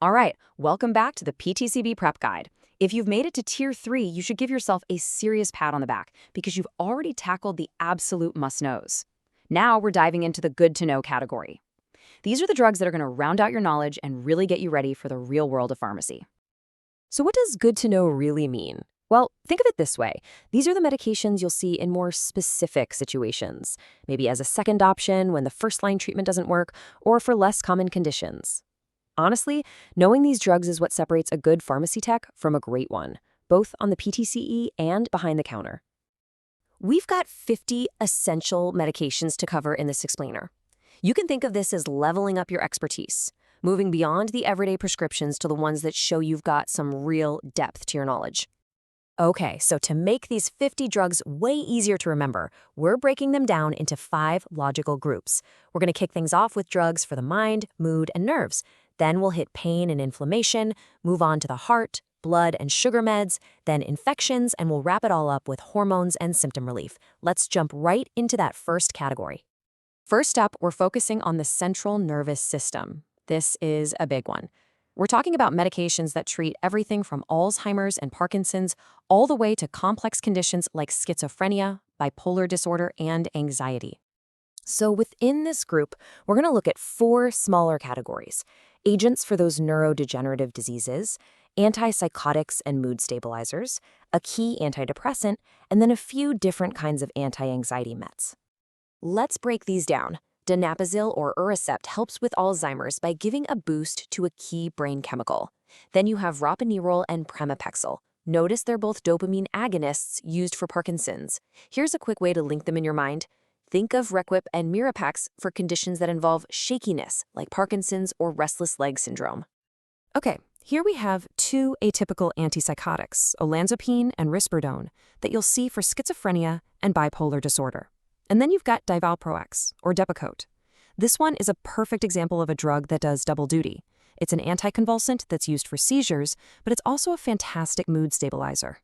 All right, welcome back to the PTCB Prep Guide. If you've made it to Tier 3, you should give yourself a serious pat on the back because you've already tackled the absolute must-knows. Now we're diving into the good-to-know category. These are the drugs that are going to round out your knowledge and really get you ready for the real world of pharmacy. So what does good to know really mean? Well, think of it this way. These are the medications you'll see in more specific situations, maybe as a second option when the first-line treatment doesn't work, or for less common conditions. Honestly, knowing these drugs is what separates a good pharmacy tech from a great one, both on the PTCE and behind the counter. We've got 50 essential medications to cover in this explainer. You can think of this as leveling up your expertise, moving beyond the everyday prescriptions to the ones that show you've got some real depth to your knowledge. Okay, so to make these 50 drugs way easier to remember, we're breaking them down into 5 logical groups. We're going to kick things off with drugs for the mind, mood, and nerves. Then we'll hit pain and inflammation, move on to the heart, blood, and sugar meds, then infections, and we'll wrap it all up with hormones and symptom relief. Let's jump right into that first category. First up, we're focusing on the central nervous system. This is a big one. We're talking about medications that treat everything from Alzheimer's and Parkinson's all the way to complex conditions like schizophrenia, bipolar disorder, and anxiety. So within this group, we're going to look at 4 smaller categories: agents for those neurodegenerative diseases, antipsychotics and mood stabilizers, a key antidepressant, and then a few different kinds of anti-anxiety meds. Let's break these down. Donepezil or Aricept helps with Alzheimer's by giving a boost to a key brain chemical. Then you have Ropinirole and Pramipexole. Notice they're both dopamine agonists used for Parkinson's. Here's a quick way to link them in your mind. Think of Requip and Mirapex for conditions that involve shakiness, like Parkinson's or restless leg syndrome. Okay, here we have 2 atypical antipsychotics, olanzapine and risperidone, that you'll see for schizophrenia and bipolar disorder. And then you've got Divalproex, or Depakote. This one is a perfect example of a drug that does double duty. It's an anticonvulsant that's used for seizures, but it's also a fantastic mood stabilizer.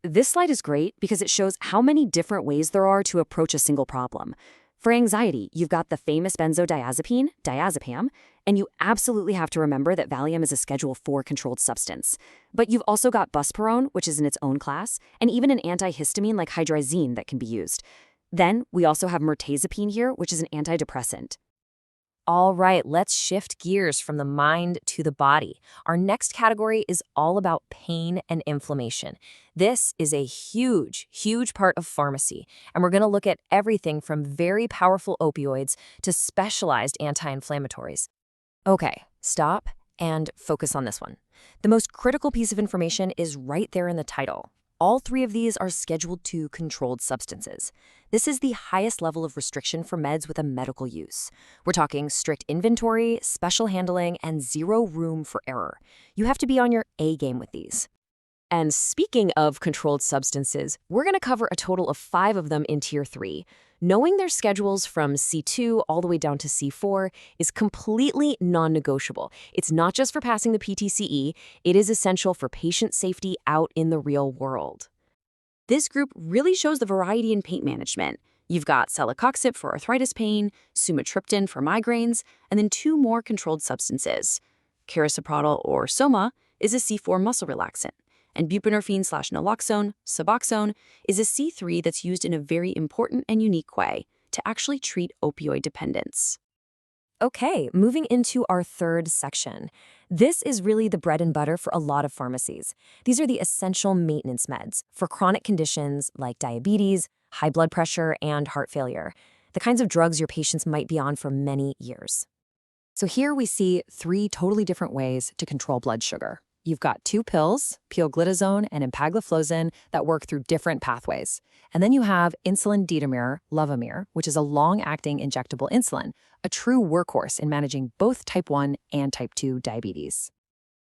This slide is great because it shows how many different ways there are to approach a single problem. For anxiety, you've got the famous benzodiazepine, diazepam, and you absolutely have to remember that Valium is a Schedule IV controlled substance. But you've also got buspirone, which is in its own class, and even an antihistamine like hydrazine that can be used. Then we also have mirtazapine here, which is an antidepressant. All right, let's shift gears from the mind to the body. Our next category is all about pain and inflammation. This is a huge, huge part of pharmacy, and we're going to look at everything from very powerful opioids to specialized anti-inflammatories. Okay, stop and focus on this one. The most critical piece of information is right there in the title. All 3 of these are Schedule II controlled substances. This is the highest level of restriction for meds with a medical use. We're talking strict inventory, special handling, and 0 room for error. You have to be on your A game with these. And speaking of controlled substances, we're going to cover a total of 5 of them in Tier 3. Knowing their schedules from C2 all the way down to C4 is completely non-negotiable. It's not just for passing the PTCE, it is essential for patient safety out in the real world. This group really shows the variety in pain management. You've got celecoxib for arthritis pain, sumatriptan for migraines, and then 2 more controlled substances. Carisoprodol or Soma is a C4 muscle relaxant, and buprenorphine/naloxone, Suboxone, is a C3 that's used in a very important and unique way to actually treat opioid dependence. Okay, moving into our third section. This is really the bread and butter for a lot of pharmacies. These are the essential maintenance meds for chronic conditions like diabetes, high blood pressure, and heart failure, the kinds of drugs your patients might be on for many years. So here we see 3 totally different ways to control blood sugar. You've got 2 pills, pioglitazone and empagliflozin, that work through different pathways. And then you have insulin detamir, Levemir, which is a long-acting injectable insulin, a true workhorse in managing both type 1 and type 2 diabetes.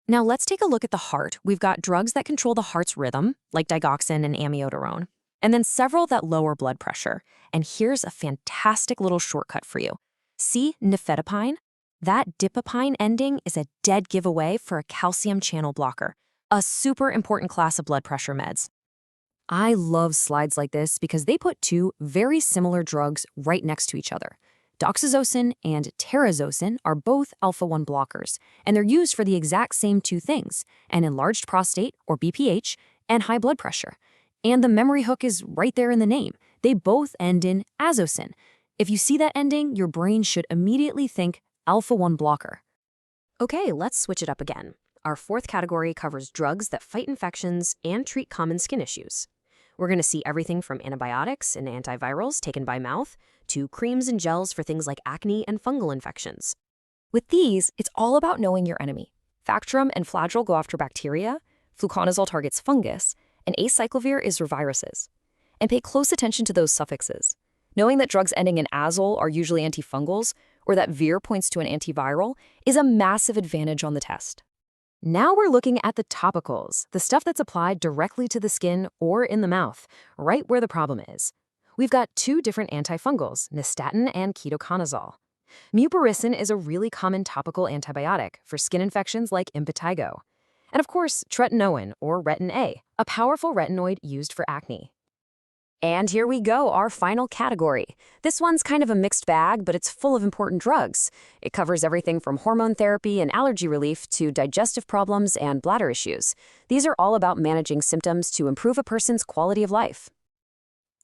Now let's take a look at the heart. We've got drugs that control the heart's rhythm, like digoxin and amiodarone, and then several that lower blood pressure. And here's a fantastic little shortcut for you. See nifedipine? That dipapine ending is a dead giveaway for a calcium channel blocker, a super important class of blood pressure meds. I love slides like this because they put 2 very similar drugs right next to each other. Doxazocin and terazosin are both alpha-1 blockers, and they're used for the exact same two things, an enlarged prostate, or BPH, and high blood pressure. And the memory hook is right there in the name. They both end in azocin. If you see that ending, your brain should immediately think alpha-1 blocker. Okay, let's switch it up again. Our fourth category covers drugs that fight infections and treat common skin issues. We're going to see everything from antibiotics and antivirals taken by mouth to creams and gels for things like acne and fungal infections. With these, it's all about knowing your enemy. Bactrim and Flagyl go after bacteria, fluconazole targets fungus, and acyclovir is for viruses. And pay close attention to those suffixes. Knowing that drugs ending in azole are usually antifungals, or that vir points to an antiviral, is a massive advantage on the test. Now we're looking at the topicals, the stuff that's applied directly to the skin or in the mouth, right where the problem is. We've got two different antifungals, nystatin and ketoconazole. Mupirocin is a really common topical antibiotic for skin infections like impetigo. And of course, tretinoin, or Retin-A, a powerful retinoid used for acne. And here we go, our final category. This one's kind of a mixed bag, but it's full of important drugs. It covers everything from hormone therapy and allergy relief to digestive problems and bladder issues. These are all about managing symptoms to improve a person's quality of life.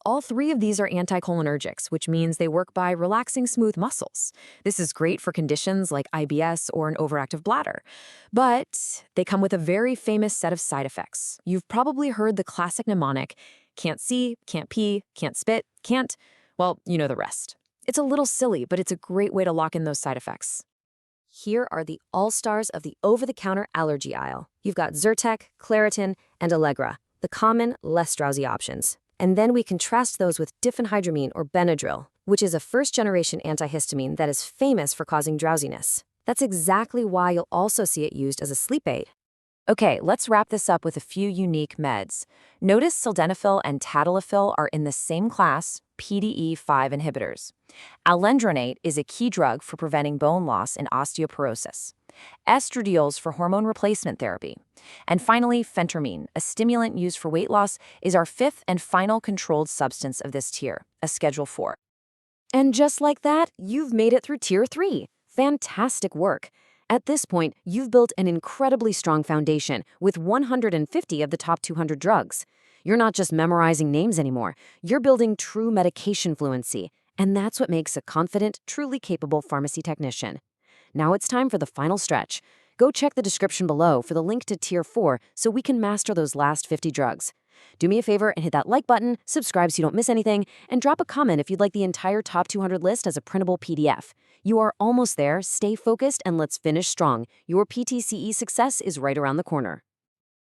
All three of these are anticholinergics, which means they work by relaxing smooth muscles. This is great for conditions like IBS or an overactive bladder. But they come with a very famous set of side effects. You've probably heard the classic mnemonic, can't see, can't pee, can't spit, can't, well, you know the rest. It's a little silly, but it's a great way to lock in those side effects. Here are the all-stars of the over-the-counter allergy aisle. You've got Zyrtec, Claritin, and Allegra, the common, less drowsy options. And then we contrast those with diphenhydramine or Benadryl, which is a first-generation antihistamine that is famous for causing drowsiness. That's exactly why you'll also see it used as a sleep aid. Okay, let's wrap this up with a few unique meds. Notice sildenafil and tadalafil are in the same class, PDE5 inhibitors. Alendronate is a key drug for preventing bone loss and osteoporosis. Estradiols for hormone replacement therapy. And finally, phentermine, a stimulant used for weight loss, is our fifth and final controlled substance of this tier, a Schedule 4. And just like that, you've made it through Tier 3. Fantastic work. At this point, you've built an incredibly strong foundation with 150 of the top 200 drugs. You're not just memorizing names anymore. You're building true medication fluency. And that's what makes a confident, truly capable pharmacy technician. Now it's time for the final stretch. Go check the description below for the link to Tier 4 so we can master those last 50 drugs. Do me a favor and hit that like button, subscribe so you don't miss anything, and drop a comment if you'd like the entire top 200 list as a printable PDF. You are almost there, stay focused, and let's finish strong. Your PTCE success is right around the corner.